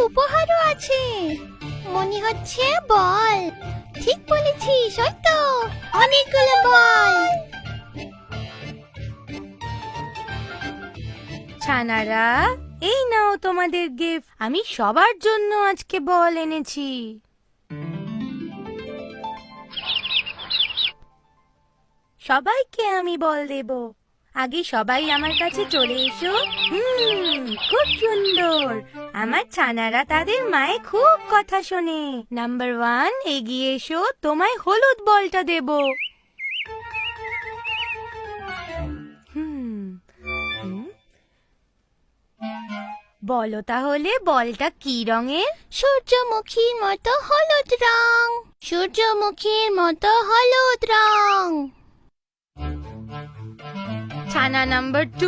উপহারও আছে, মনে হচ্ছে বল। ঠিক বলেছিস, ওই তো অনেকগুলো বল। ছানারা, এই নাও তোমাদের গিফট। আমি সবার জন্য আজকে বল এনেছি। সবাইকে আমি বল দেব। আগে সবাই আমার কাছে চলে এসো। খুব সুন্দর। আমার ছানারা তাদের মায়ের খুব কথা শোনে। নাম্বার 1, এগিয়ে এসো, তোমায় হলুদ বলটা দেব। বলো তাহলে বলটা কি রঙের? সূর্যমুখীর মতো হলুদ রং। সূর্যমুখীর মতো হলুদ রং। ছানা নাম্বার 2,